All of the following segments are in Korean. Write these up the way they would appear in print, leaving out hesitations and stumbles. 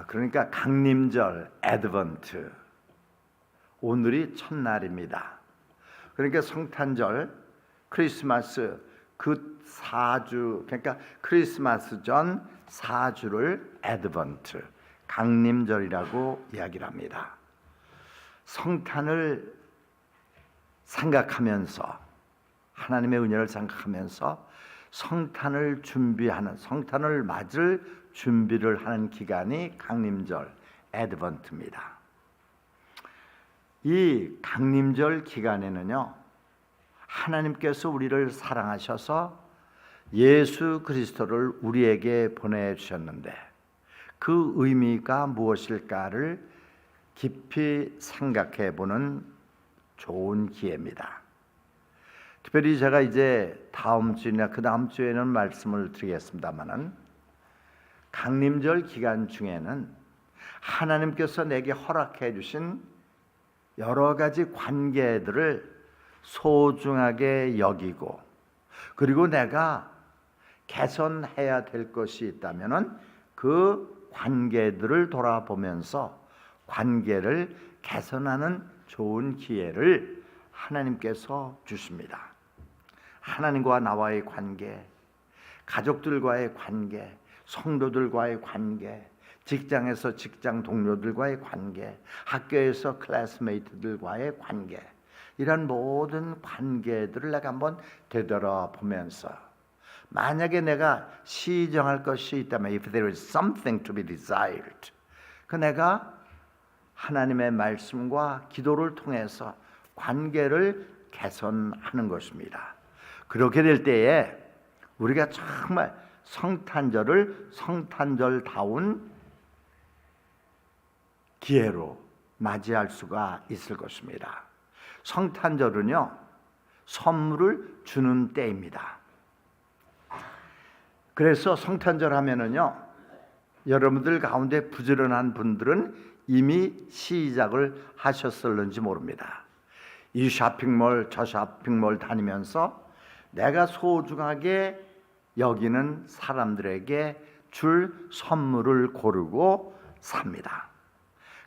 그러니까 강림절 애드번트, 오늘이 첫날입니다. 그러니까 성탄절, 크리스마스 그 4주, 그러니까 크리스마스 전 4주를 애드번트, 강림절이라고 이야기를 합니다. 성탄을 생각하면서, 하나님의 은혜를 생각하면서 성탄을 준비하는, 성탄을 맞을 준비를 하는 기간이 강림절 애드번트입니다. 이 강림절 기간에는요, 하나님께서 우리를 사랑하셔서 예수 그리스도를 우리에게 보내주셨는데 그 의미가 무엇일까를 깊이 생각해 보는 좋은 기회입니다. 특별히 제가 이제 다음 주나 그 다음 주에는 말씀을 드리겠습니다만은, 강림절 기간 중에는 하나님께서 내게 허락해 주신 여러 가지 관계들을 소중하게 여기고, 그리고 내가 개선해야 될 것이 있다면은 그 관계들을 돌아보면서 관계를 개선하는 좋은 기회를 하나님께서 주십니다. 하나님과 나와의 관계, 가족들과의 관계, 성도들과의 관계, 직장에서 직장 동료들과의 관계, 학교에서 클래스메이트들과의 관계, 이런 모든 관계들을 내가 한번 되돌아보면서, 만약에 내가 시정할 것이 있다면, if there is something to be desired, 그 내가 하나님의 말씀과 기도를 통해서 관계를 개선하는 것입니다. 그렇게 될 때에 우리가 정말 성탄절을 성탄절다운 기회로 맞이할 수가 있을 것입니다. 성탄절은요, 선물을 주는 때입니다. 그래서 성탄절 하면은요, 여러분들 가운데 부지런한 분들은 이미 시작을 하셨을는지 모릅니다. 이 쇼핑몰 저 쇼핑몰 다니면서 내가 소중하게 여기는 사람들에게 줄 선물을 고르고 삽니다.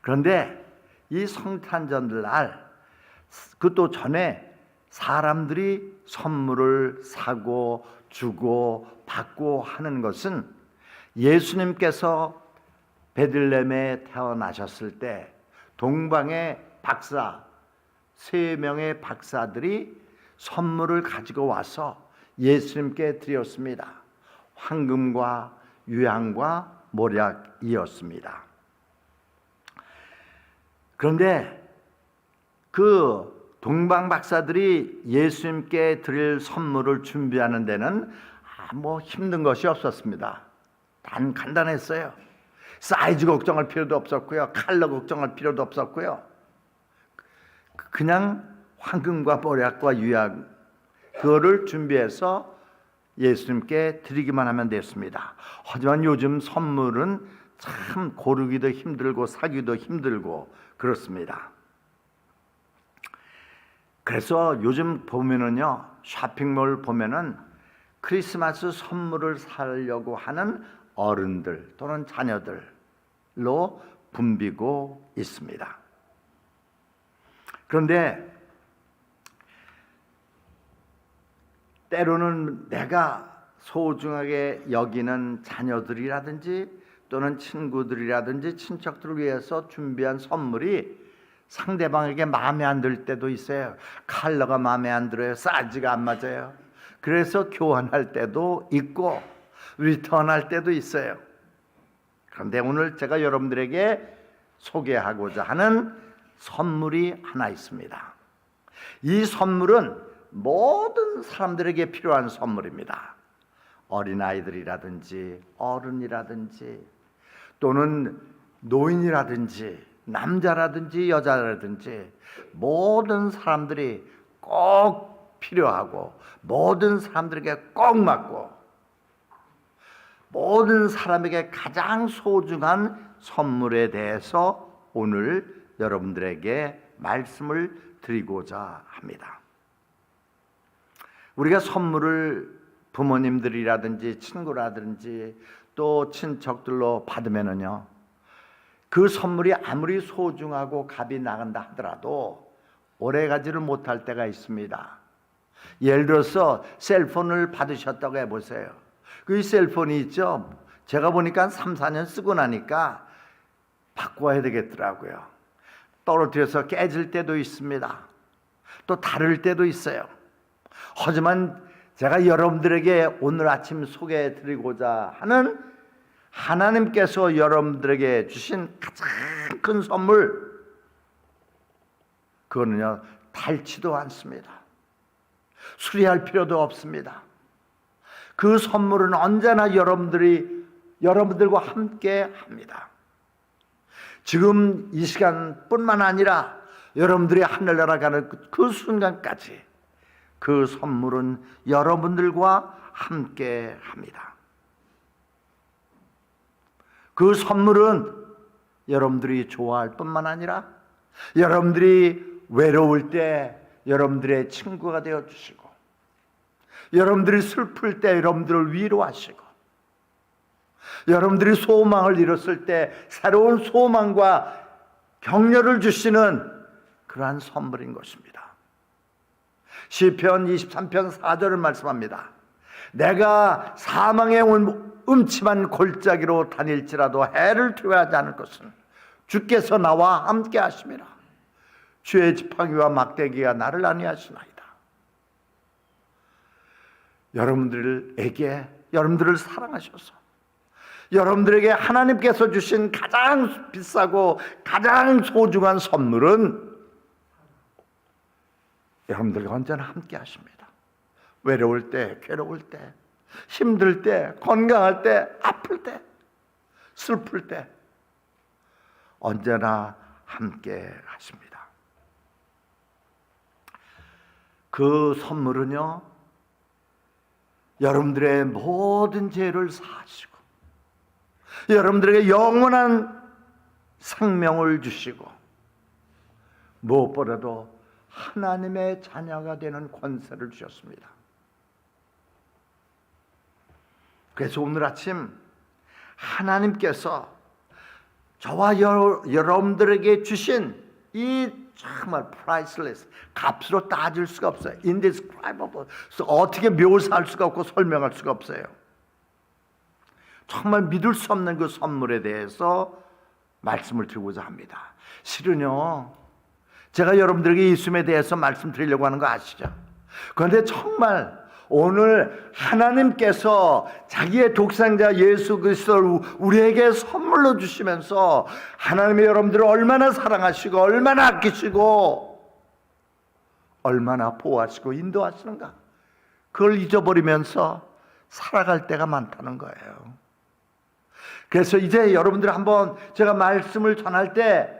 그런데 이 성탄절날, 그것도 전에 사람들이 선물을 사고 주고 받고 하는 것은 예수님께서 베들레헴에 태어나셨을 때 동방의 박사, 3명의 박사들이 선물을 가지고 와서 예수님께 드렸습니다. 황금과 유향과 모략이었습니다. 그런데 그 동방 박사들이 예수님께 드릴 선물을 준비하는 데는 힘든 것이 없었습니다. 단 간단했어요. 사이즈 걱정할 필요도 없었고요, 컬러 걱정할 필요도 없었고요. 그냥 황금과 모략과 유향, 그거를 준비해서 예수님께 드리기만 하면 됐습니다. 하지만 요즘 선물은 참 고르기도 힘들고 사기도 힘들고 그렇습니다. 그래서 요즘 보면은요, 쇼핑몰 보면은 크리스마스 선물을 사려고 하는 어른들 또는 자녀들로 붐비고 있습니다. 그런데 때로는 내가 소중하게 여기는 자녀들이라든지 또는 친구들이라든지 친척들을 위해서 준비한 선물이 상대방에게 마음에 안 들 때도 있어요. 컬러가 마음에 안 들어요. 사이즈가 안 맞아요. 그래서 교환할 때도 있고 리턴할 때도 있어요. 그런데 오늘 제가 여러분들에게 소개하고자 하는 선물이 하나 있습니다. 이 선물은 모든 사람들에게 필요한 선물입니다. 어린아이들이라든지 어른이라든지 또는 노인이라든지 남자라든지 여자라든지 모든 사람들이 꼭 필요하고 모든 사람들에게 꼭 맞고 모든 사람에게 가장 소중한 선물에 대해서 오늘 여러분들에게 말씀을 드리고자 합니다. 우리가 선물을 부모님들이라든지 친구라든지 또 친척들로 받으면은요, 그 선물이 아무리 소중하고 값이 나간다 하더라도 오래가지를 못할 때가 있습니다. 예를 들어서 셀폰을 받으셨다고 해보세요. 그 셀폰이 있죠. 제가 보니까 한 3, 4년 쓰고 나니까 바꿔야 되겠더라고요. 떨어뜨려서 깨질 때도 있습니다. 또 다를 때도 있어요. 하지만 제가 여러분들에게 오늘 아침 소개해 드리고자 하는 하나님께서 여러분들에게 주신 가장 큰 선물, 그거는요 닳지도 않습니다. 수리할 필요도 없습니다. 그 선물은 언제나 여러분들과 함께 합니다. 지금 이 시간뿐만 아니라 여러분들이 하늘나라 가는 그 순간까지 그 선물은 여러분들과 함께 합니다. 그 선물은 여러분들이 좋아할 뿐만 아니라 여러분들이 외로울 때 여러분들의 친구가 되어주시고, 여러분들이 슬플 때 여러분들을 위로하시고, 여러분들이 소망을 잃었을 때 새로운 소망과 격려를 주시는 그러한 선물인 것입니다. 시편 23편 4절을 말씀합니다. 내가 사망의 음침한 골짜기로 다닐지라도 해를 두려워하지 않을 것은 주께서 나와 함께 하심이라. 주의 지팡이와 막대기가 나를 안위하시나이다. 여러분들을 사랑하셔서 여러분들에게 하나님께서 주신 가장 비싸고 가장 소중한 선물은 여러분들과 언제나 함께 하십니다. 외로울 때, 괴로울 때, 힘들 때, 건강할 때, 아플 때, 슬플 때 언제나 함께 하십니다. 그 선물은요, 여러분들의 모든 죄를 사하시고 여러분들에게 영원한 생명을 주시고 무엇보다도 하나님의 자녀가 되는 권세를 주셨습니다. 그래서 오늘 아침 하나님께서 저와 여러분들에게 주신 이 정말 priceless, 값으로 따질 수가 없어요. indescribable, 어떻게 묘사할 수가 없고 설명할 수가 없어요. 정말 믿을 수 없는 그 선물에 대해서 말씀을 드리고자 합니다. 실은요, 제가 여러분들에게 예수님에 대해서 말씀드리려고 하는 거 아시죠? 그런데 정말 오늘 하나님께서 자기의 독생자 예수 그리스도를 우리에게 선물로 주시면서 하나님의 여러분들을 얼마나 사랑하시고 얼마나 아끼시고 얼마나 보호하시고 인도하시는가, 그걸 잊어버리면서 살아갈 때가 많다는 거예요. 그래서 이제 여러분들 한번 제가 말씀을 전할 때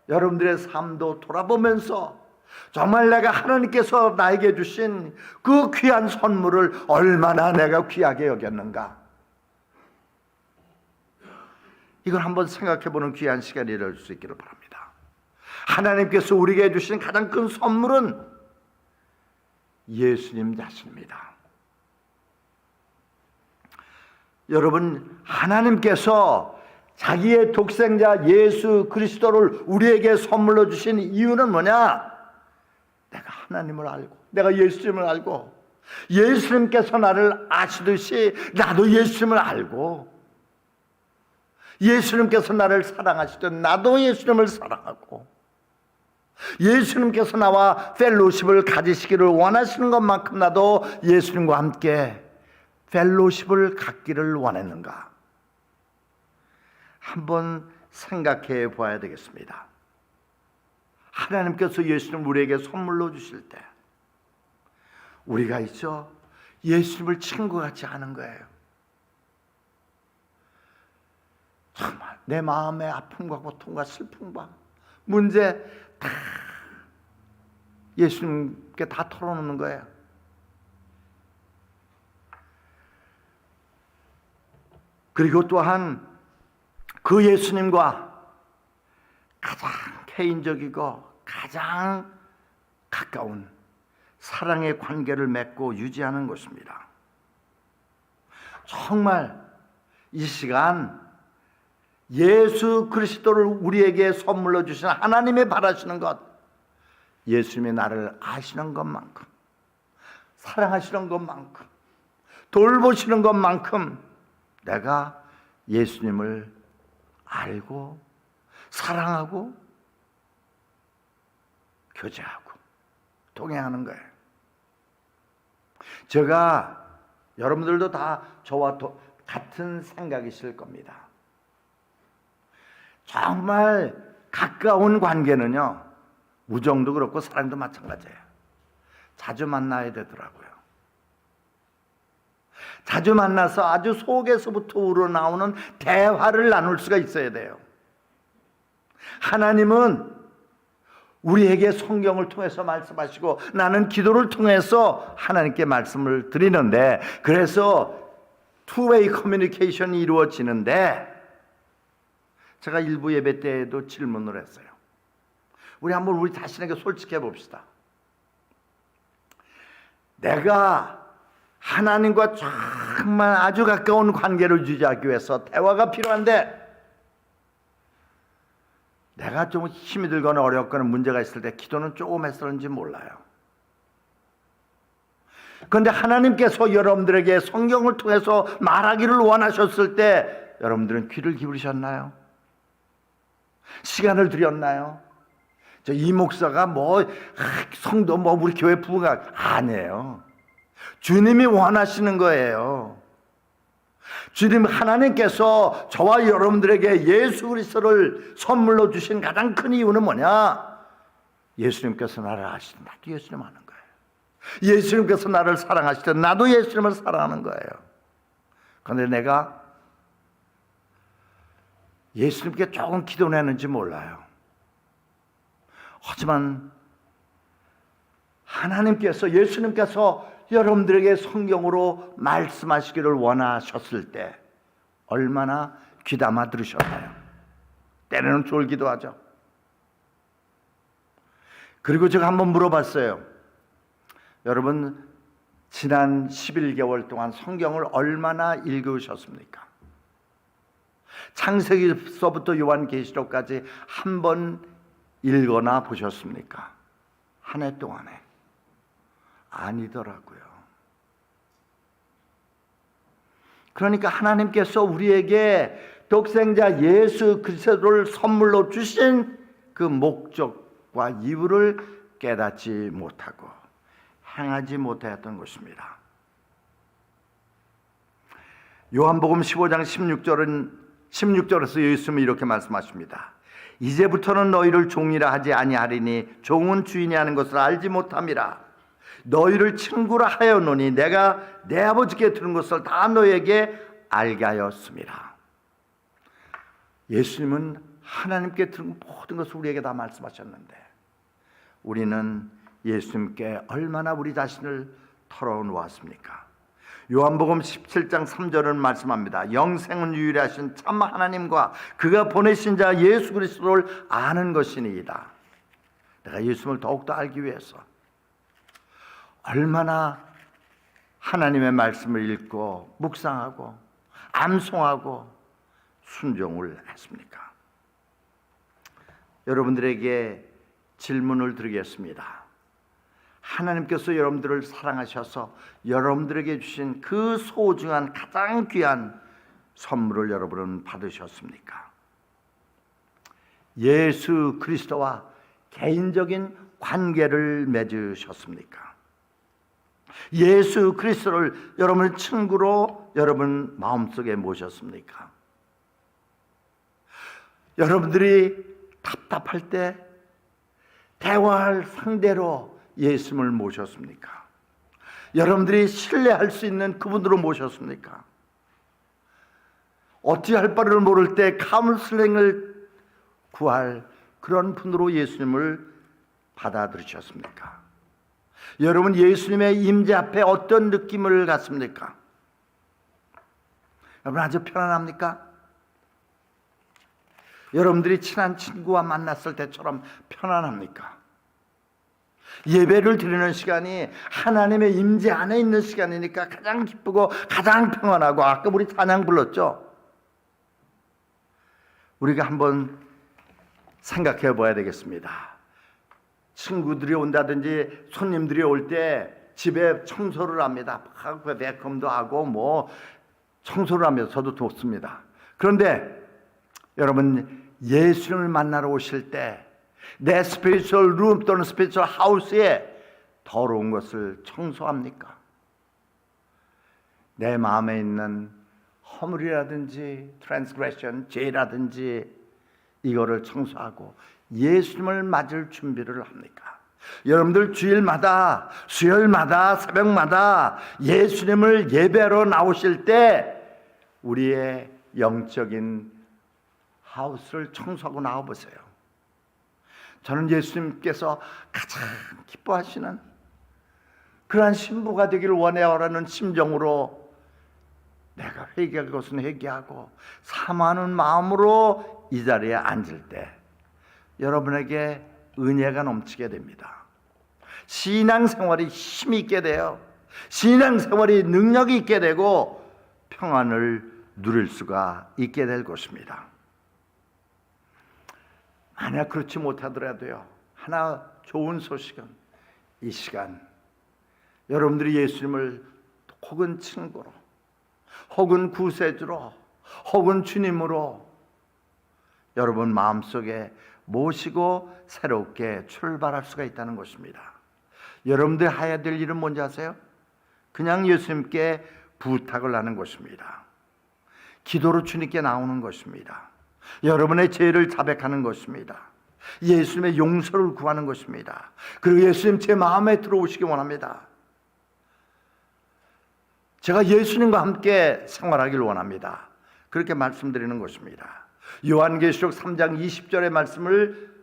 여러분들의 삶도 돌아보면서 정말 내가 하나님께서 나에게 주신 그 귀한 선물을 얼마나 내가 귀하게 여겼는가, 이걸 한번 생각해보는 귀한 시간이 될 수 있기를 바랍니다. 하나님께서 우리에게 주신 가장 큰 선물은 예수님 자신입니다. 여러분, 하나님께서 자기의 독생자 예수 그리스도를 우리에게 선물로 주신 이유는 뭐냐? 내가 하나님을 알고 내가 예수님을 알고 예수님께서 나를 아시듯이 나도 예수님을 알고 예수님께서 나를 사랑하시듯 나도 예수님을 사랑하고 예수님께서 나와 펠로십을 가지시기를 원하시는 것만큼 나도 예수님과 함께 펠로십을 갖기를 원했는가, 한번 생각해 보아야 되겠습니다. 하나님께서 예수님을 우리에게 선물로 주실 때 우리가 있죠, 예수님을 친구같이 하는 거예요. 정말 내 마음의 아픔과 고통과 슬픔과 문제 다 예수님께 다 털어놓는 거예요. 그리고 또한 그 예수님과 가장 개인적이고 가장 가까운 사랑의 관계를 맺고 유지하는 것입니다. 정말 이 시간 예수 그리스도를 우리에게 선물로 주신 하나님의 바라시는 것, 예수님이 나를 아시는 것만큼, 사랑하시는 것만큼, 돌보시는 것만큼 내가 예수님을 알고 사랑하고 교제하고 동행하는 거예요. 제가 여러분들도 다 저와 같은 생각이실 겁니다. 정말 가까운 관계는요, 우정도 그렇고 사랑도 마찬가지예요. 자주 만나야 되더라고요. 자주 만나서 아주 속에서부터 우러나오는 대화를 나눌 수가 있어야 돼요. 하나님은 우리에게 성경을 통해서 말씀하시고 나는 기도를 통해서 하나님께 말씀을 드리는데, 그래서 투웨이 커뮤니케이션이 이루어지는데, 제가 일부 예배 때에도 질문을 했어요. 우리 한번 우리 자신에게 솔직해 봅시다. 내가 하나님과 정말 아주 가까운 관계를 유지하기 위해서 대화가 필요한데, 내가 좀 힘이 들거나 어렵거나 문제가 있을 때 기도는 조금 했었는지 몰라요. 그런데 하나님께서 여러분들에게 성경을 통해서 말하기를 원하셨을 때 여러분들은 귀를 기울이셨나요? 시간을 들였나요? 저 이 목사가 성도 우리 교회 부가 아니에요. 주님이 원하시는 거예요. 주님 하나님께서 저와 여러분들에게 예수 그리스도를 선물로 주신 가장 큰 이유는 뭐냐? 예수님께서 나를 아시든 나도 예수님 아는 거예요. 예수님께서 나를 사랑하시든 나도 예수님을 사랑하는 거예요. 그런데 내가 예수님께 조금 기도를 했는지 몰라요. 하지만 하나님께서, 예수님께서 여러분들에게 성경으로 말씀하시기를 원하셨을 때 얼마나 귀담아 들으셨나요? 때로는 졸기도 하죠. 그리고 제가 한번 물어봤어요. 여러분, 지난 11개월 동안 성경을 얼마나 읽으셨습니까? 창세기서부터 요한계시록까지 한 번 읽거나 보셨습니까? 한 해 동안에. 아니더라고요. 그러니까 하나님께서 우리에게 독생자 예수 그리스도를 선물로 주신 그 목적과 이유를 깨닫지 못하고 행하지 못했던 것입니다. 요한복음 15장 16절에서 예수님이 이렇게 말씀하십니다. 이제부터는 너희를 종이라 하지 아니하리니 종은 주인이 하는 것을 알지 못함이라. 너희를 친구라 하였노니 내가 내 아버지께 들은 것을 다 너희에게 알게 하였습니다. 예수님은 하나님께 들은 모든 것을 우리에게 다 말씀하셨는데, 우리는 예수님께 얼마나 우리 자신을 털어놓았습니까? 요한복음 17장 3절은 말씀합니다. 영생은 유일하신 참 하나님과 그가 보내신 자 예수 그리스도를 아는 것이니이다. 내가 예수님을 더욱더 알기 위해서 얼마나 하나님의 말씀을 읽고 묵상하고 암송하고 순종을 했습니까? 여러분들에게 질문을 드리겠습니다. 하나님께서 여러분들을 사랑하셔서 여러분들에게 주신 그 소중한 가장 귀한 선물을 여러분은 받으셨습니까? 예수 그리스도와 개인적인 관계를 맺으셨습니까? 예수 그리스도를 여러분의 친구로 여러분 마음속에 모셨습니까? 여러분들이 답답할 때 대화할 상대로 예수님을 모셨습니까? 여러분들이 신뢰할 수 있는 그분으로 모셨습니까? 어찌 할 바를 모를 때 카운슬링을 구할 그런 분으로 예수님을 받아들이셨습니까? 여러분, 예수님의 임재 앞에 어떤 느낌을 갖습니까? 여러분, 아주 편안합니까? 여러분들이 친한 친구와 만났을 때처럼 편안합니까? 예배를 드리는 시간이 하나님의 임재 안에 있는 시간이니까 가장 기쁘고 가장 평안하고, 아까 우리 찬양 불렀죠? 우리가 한번 생각해 봐야 되겠습니다. 친구들이 온다든지 손님들이 올 때 집에 청소를 합니다. 베컴도 하고 뭐 청소를 하면서 저도 돕습니다. 그런데 여러분, 예수님을 만나러 오실 때 내 스피리추얼 룸 또는 스피리추얼 하우스에 더러운 것을 청소합니까? 내 마음에 있는 허물이라든지 트랜스그레션, 죄라든지 이거를 청소하고 예수님을 맞을 준비를 합니까? 여러분들 주일마다, 수요일마다, 새벽마다 예수님을 예배하러 나오실 때 우리의 영적인 하우스를 청소하고 나와보세요. 저는 예수님께서 가장 기뻐하시는 그러한 신부가 되기를 원해요라는 심정으로 내가 회개할 것은 회개하고 사모하는 마음으로 이 자리에 앉을 때 여러분에게 은혜가 넘치게 됩니다. 신앙생활이 힘이 있게 돼요. 신앙생활이 능력이 있게 되고 평안을 누릴 수가 있게 될 것입니다. 만약 그렇지 못하더라도요, 하나 좋은 소식은 이 시간 여러분들이 예수님을 혹은 친구로, 혹은 구세주로, 혹은 주님으로 여러분 마음속에 모시고 새롭게 출발할 수가 있다는 것입니다. 여러분들 해야 될 일은 뭔지 아세요? 그냥 예수님께 부탁을 하는 것입니다. 기도로 주님께 나오는 것입니다. 여러분의 죄를 자백하는 것입니다. 예수님의 용서를 구하는 것입니다. 그리고 예수님 제 마음에 들어오시기 원합니다. 제가 예수님과 함께 생활하기를 원합니다. 그렇게 말씀드리는 것입니다. 요한계시록 3장 20절의 말씀을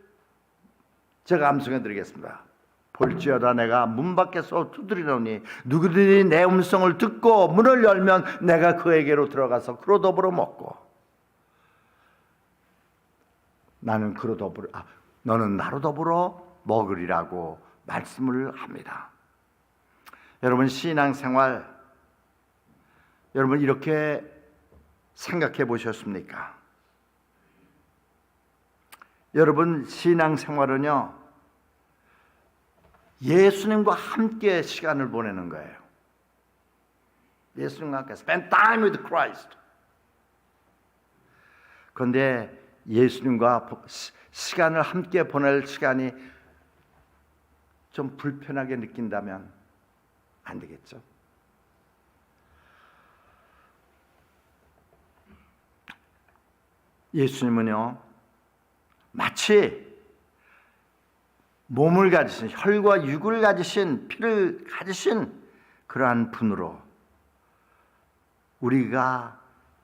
제가 암송해 드리겠습니다. 볼지어다 내가 문 밖에서 두드리노니 누구든지 내 음성을 듣고 문을 열면 내가 그에게로 들어가서 그로 더불어 먹고 나는 그로 더불어 너는 나로 더불어 먹으리라고 말씀을 합니다. 여러분 신앙생활 여러분 이렇게 생각해 보셨습니까? 여러분 신앙생활은요 예수님과 함께 시간을 보내는 거예요. 예수님과 함께 spend time with Christ. 그런데 예수님과 시간을 함께 보낼 시간이 좀 불편하게 느낀다면 안 되겠죠. 예수님은요 마치 몸을 가지신 혈과 육을 가지신 피를 가지신 그러한 분으로 우리가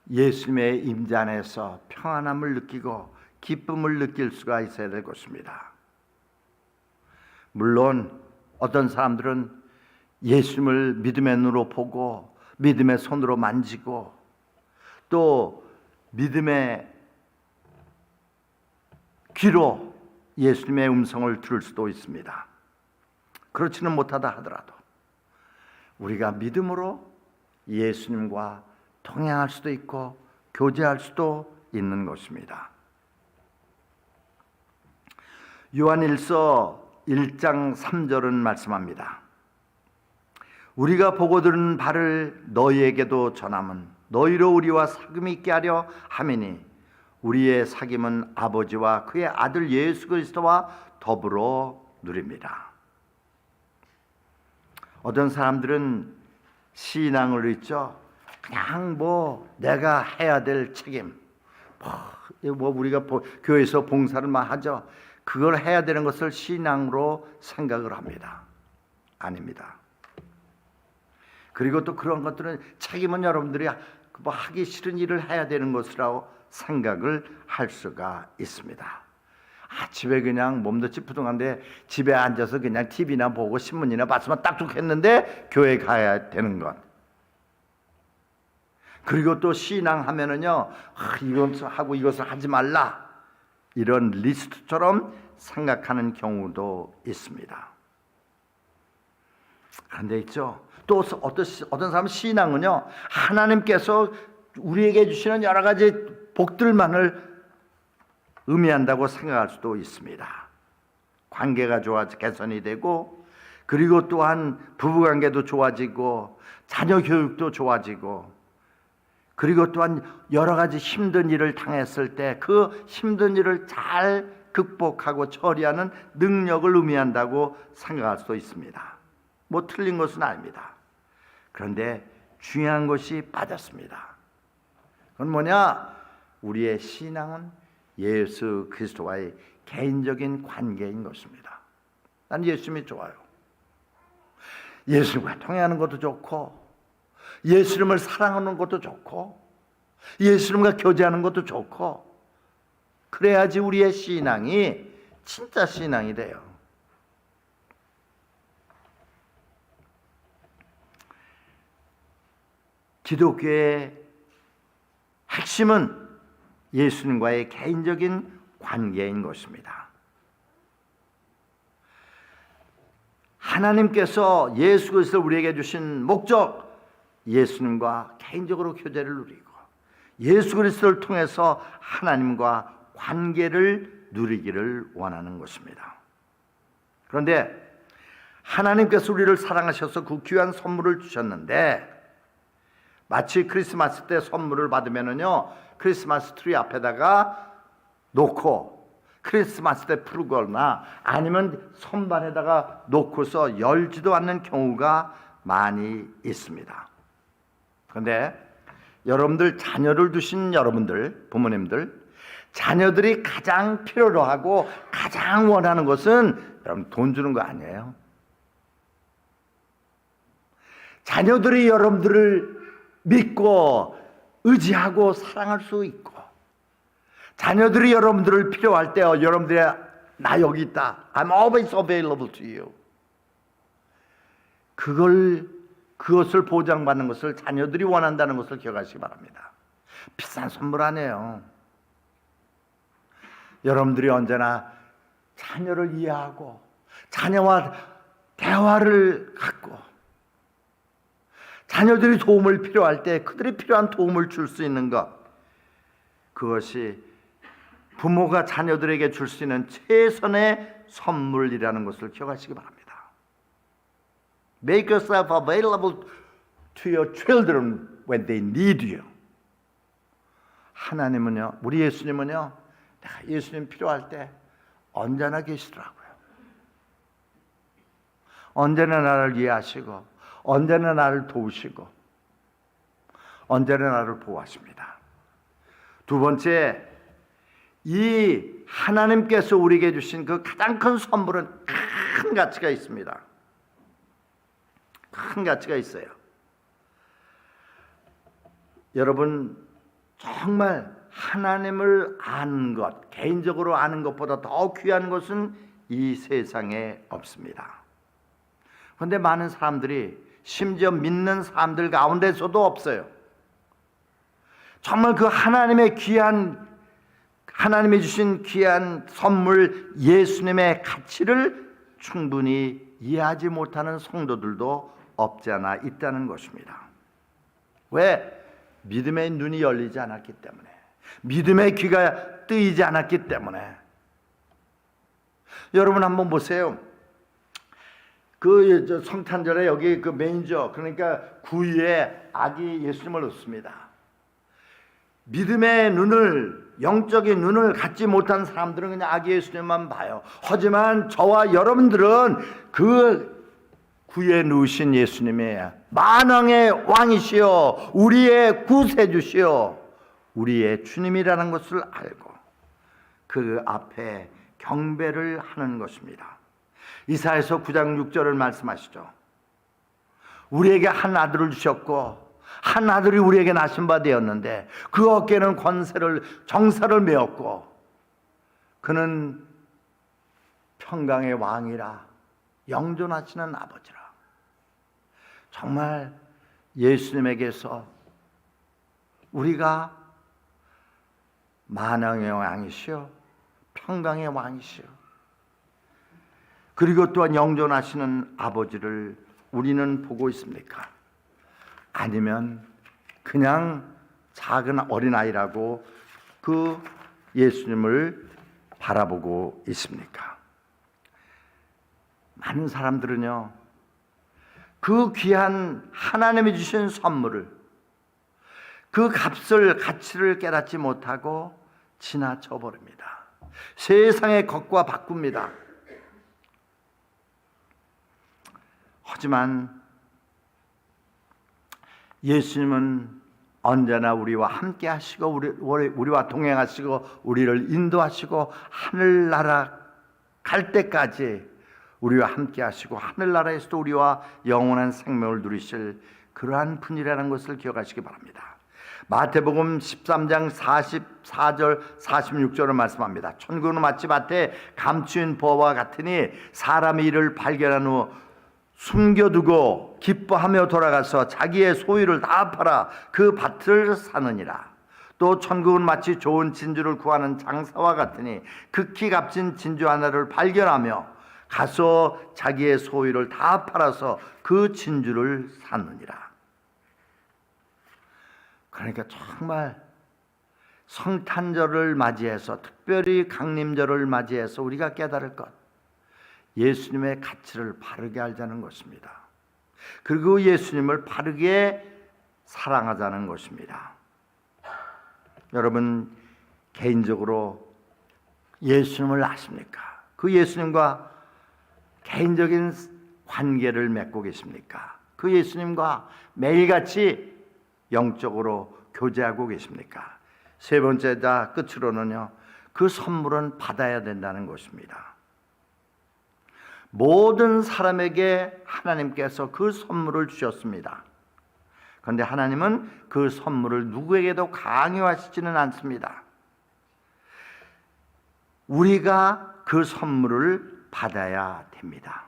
예수님의 임재 안에서 평안함을 느끼고 기쁨을 느낄 수가 있어야 될 것입니다. 물론 어떤 사람들은 예수님을 믿음의 눈으로 보고 믿음의 손으로 만지고 또 믿음의 귀로 예수님의 음성을 들을 수도 있습니다. 그렇지는 못하다 하더라도 우리가 믿음으로 예수님과 동행할 수도 있고 교제할 수도 있는 것입니다. 요한일서 1장 3절은 말씀합니다. 우리가 보고 들은 바를 너희에게도 전함은 너희로 우리와 사귐이 있게 하려 함이니 우리의 사귐은 아버지와 그의 아들 예수 그리스도와 더불어 누립니다. 어떤 사람들은 신앙을 잊죠. 그냥 내가 해야 될 책임, 우리가 교회에서 봉사를만 하죠. 그걸 해야 되는 것을 신앙으로 생각을 합니다. 아닙니다. 그리고 또 그런 것들은 책임은 여러분들이 하기 싫은 일을 해야 되는 것이라고 생각을 할 수가 있습니다. 집에 그냥 몸도 찌뿌둥한데 집에 앉아서 그냥 TV나 보고 신문이나 봤으면 딱 좋겠는데 교회 가야 되는 것. 그리고 또 신앙하면은요 이것을 하고 이것을 하지 말라 이런 리스트처럼 생각하는 경우도 있습니다. 그런데 있죠. 또 어떤 사람 신앙은요 하나님께서 우리에게 주시는 여러 가지 복들만을 의미한다고 생각할 수도 있습니다. 관계가 개선이 되고, 그리고 또한 부부관계도 좋아지고, 자녀 교육도 좋아지고, 그리고 또한 여러 가지 힘든 일을 당했을 때 그 힘든 일을 잘 극복하고 처리하는 능력을 의미한다고 생각할 수도 있습니다. 뭐 틀린 것은 아닙니다. 그런데 중요한 것이 빠졌습니다. 그건 뭐냐? 우리의 신앙은 예수 그리스도와의 개인적인 관계인 것입니다. 난 예수님이 좋아요. 예수님과 통행하는 것도 좋고, 예수님을 사랑하는 것도 좋고, 예수님과 교제하는 것도 좋고, 그래야지 우리의 신앙이 진짜 신앙이 돼요. 기독교의 핵심은 예수님과의 개인적인 관계인 것입니다. 하나님께서 예수 그리스도를 우리에게 주신 목적, 예수님과 개인적으로 교제를 누리고 예수 그리스도를 통해서 하나님과 관계를 누리기를 원하는 것입니다. 그런데 하나님께서 우리를 사랑하셔서 그 귀한 선물을 주셨는데, 마치 크리스마스 때 선물을 받으면은요, 크리스마스 트리 앞에다가 놓고 크리스마스 때 풀거나 아니면 선반에다가 놓고서 열지도 않는 경우가 많이 있습니다. 그런데 여러분들, 자녀를 두신 여러분들, 부모님들, 자녀들이 가장 필요로 하고 가장 원하는 것은 여러분 돈 주는 거 아니에요. 자녀들이 여러분들을 믿고 의지하고 사랑할 수 있고, 자녀들이 여러분들을 필요할 때 여러분들이 나 여기 있다, I'm always available to you, 그것을 보장받는 것을 자녀들이 원한다는 것을 기억하시기 바랍니다. 비싼 선물 아니에요. 여러분들이 언제나 자녀를 이해하고 자녀와 대화를 갖고, 자녀들이 도움을 필요할 때 그들이 필요한 도움을 줄 수 있는 것, 그것이 부모가 자녀들에게 줄 수 있는 최선의 선물이라는 것을 기억하시기 바랍니다. Make yourself available to your children when they need you. 하나님은요, 우리 예수님은요, 내가 예수님 필요할 때 언제나 계시더라고요. 언제나 나를 이해하시고, 언제나 나를 도우시고, 언제나 나를 보호하십니다. 두 번째, 이 하나님께서 우리에게 주신 그 가장 큰 선물은 큰 가치가 있습니다. 큰 가치가 있어요. 여러분, 정말 하나님을 아는 것, 개인적으로 아는 것보다 더 귀한 것은 이 세상에 없습니다. 그런데 많은 사람들이, 심지어 믿는 사람들 가운데서도 없어요. 정말 그 하나님의 하나님이 주신 귀한 선물, 예수님의 가치를 충분히 이해하지 못하는 성도들도 없지 않아 있다는 것입니다. 왜? 믿음의 눈이 열리지 않았기 때문에, 믿음의 귀가 뜨이지 않았기 때문에. 여러분 한번 보세요. 그 성탄절에 여기 그 메인저, 그러니까 구유에 아기 예수님을 놓습니다. 믿음의 눈을, 영적인 눈을 갖지 못한 사람들은 그냥 아기 예수님만 봐요. 하지만 저와 여러분들은 그 구유에 누우신 예수님이 만왕의 왕이시여, 우리의 구세주시여, 우리의 주님이라는 것을 알고 그 앞에 경배를 하는 것입니다. 이사야서 9장 6절을 말씀하시죠. 우리에게 한 아들을 주셨고 한 아들이 우리에게 낳으신 바 되었는데 그 어깨는 정사를 메었고 그는 평강의 왕이라, 영존하시는 아버지라. 정말 예수님에게서 우리가 만왕의 왕이시여, 평강의 왕이시여, 그리고 또한 영존하시는 아버지를 우리는 보고 있습니까? 아니면 그냥 작은 어린아이라고 그 예수님을 바라보고 있습니까? 많은 사람들은요, 그 귀한 하나님이 주신 선물을, 그 값을, 가치를 깨닫지 못하고 지나쳐 버립니다. 세상의 것과 바꿉니다. 하지만 예수님은 언제나 우리와 함께 하시고 우리와 동행하시고 우리를 인도하시고 하늘나라 갈 때까지 우리와 함께 하시고 하늘나라에서도 우리와 영원한 생명을 누리실 그러한 분이라는 것을 기억하시기 바랍니다. 마태복음 13장 44절 46절을 말씀합니다. 천국은 마치 밭에 감추인 보와 같으니 사람이 이를 발견한 후 숨겨두고 기뻐하며 돌아가서 자기의 소유를 다 팔아 그 밭을 사느니라. 또 천국은 마치 좋은 진주를 구하는 장사와 같으니 극히 값진 진주 하나를 발견하며 가서 자기의 소유를 다 팔아서 그 진주를 사느니라. 그러니까 정말 성탄절을 맞이해서, 특별히 강림절을 맞이해서 우리가 깨달을 것, 예수님의 가치를 바르게 알자는 것입니다. 그리고 예수님을 바르게 사랑하자는 것입니다. 여러분, 개인적으로 예수님을 아십니까? 그 예수님과 개인적인 관계를 맺고 계십니까? 그 예수님과 매일같이 영적으로 교제하고 계십니까? 세 번째다, 끝으로는요, 그 선물은 받아야 된다는 것입니다. 모든 사람에게 하나님께서 그 선물을 주셨습니다. 그런데 하나님은 그 선물을 누구에게도 강요하시지는 않습니다. 우리가 그 선물을 받아야 됩니다.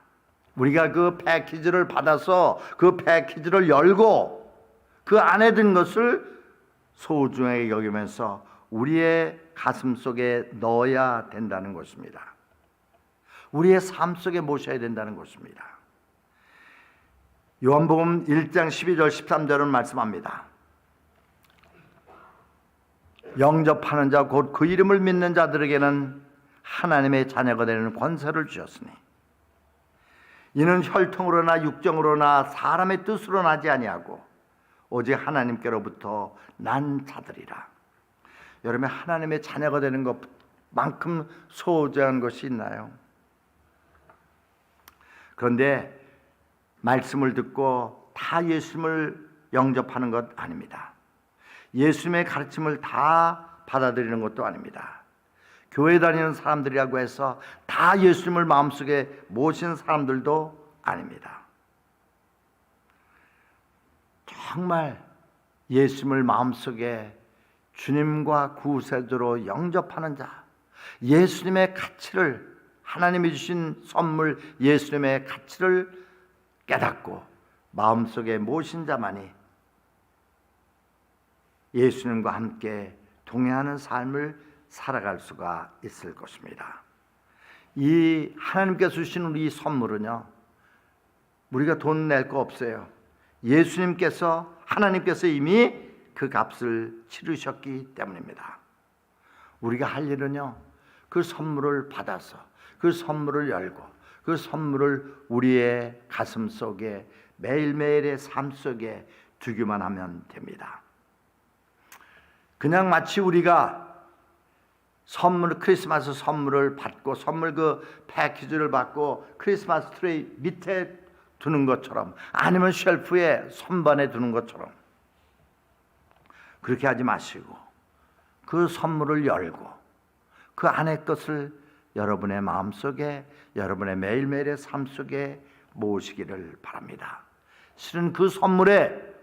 우리가 그 패키지를 받아서 그 패키지를 열고 그 안에 든 것을 소중하게 여기면서 우리의 가슴 속에 넣어야 된다는 것입니다. 우리의 삶 속에 모셔야 된다는 것입니다. 요한복음 1장 12절 13절은 말씀합니다. 영접하는 자 곧 그 이름을 믿는 자들에게는 하나님의 자녀가 되는 권세를 주셨으니 이는 혈통으로나 육정으로나 사람의 뜻으로 나지 아니하고 오직 하나님께로부터 난 자들이라. 여러분, 하나님의 자녀가 되는 것만큼 소중한 것이 있나요? 그런데 말씀을 듣고 다 예수님을 영접하는 것 아닙니다. 예수님의 가르침을 다 받아들이는 것도 아닙니다. 교회 다니는 사람들이라고 해서 다 예수님을 마음속에 모신 사람들도 아닙니다. 정말 예수님을 마음속에 주님과 구세주로 영접하는 자, 예수님의 가치를, 하나님이 주신 선물 예수님의 가치를 깨닫고 마음속에 모신 자만이 예수님과 함께 동행하는 삶을 살아갈 수가 있을 것입니다. 이 하나님께서 주신 우리 선물은요, 우리가 돈 낼 거 없어요. 예수님께서, 하나님께서 이미 그 값을 치르셨기 때문입니다. 우리가 할 일은요, 그 선물을 받아서 그 선물을 열고 그 선물을 우리의 가슴 속에 매일매일의 삶 속에 두기만 하면 됩니다. 그냥 마치 우리가 크리스마스 선물을 받고 선물 그 패키지를 받고 크리스마스 트레이 밑에 두는 것처럼, 아니면 쉘프에 선반에 두는 것처럼 그렇게 하지 마시고 그 선물을 열고 그 안의 것을 여러분의 마음속에, 여러분의 매일매일의 삶 속에 모으시기를 바랍니다. 실은 그 선물에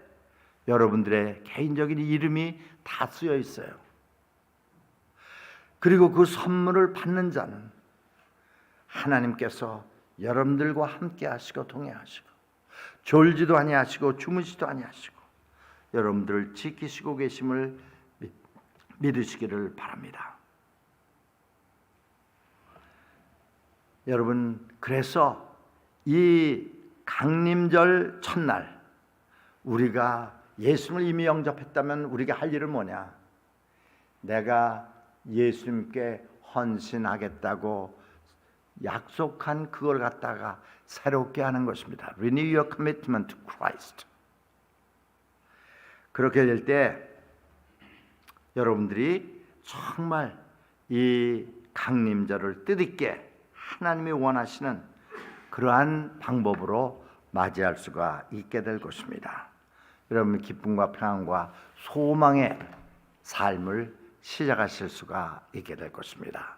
여러분들의 개인적인 이름이 다 쓰여 있어요. 그리고 그 선물을 받는 자는 하나님께서 여러분들과 함께 하시고 동행하시고 졸지도 아니하시고 주무시도 아니하시고 여러분들을 지키시고 계심을 믿으시기를 바랍니다. 여러분, 그래서 이 강림절 첫날 우리가 예수님을 이미 영접했다면 우리가 할 일은 뭐냐? 내가 예수님께 헌신하겠다고 약속한 그걸 갖다가 새롭게 하는 것입니다. Renew your commitment to Christ. 그렇게 될 때 여러분들이 정말 이 강림절을 뜻있게 하나님이 원하시는 그러한 방법으로 맞이할 수가 있게 될 것입니다. 여러분 기쁨과 평안과 소망의 삶을 시작하실 수가 있게 될 것입니다.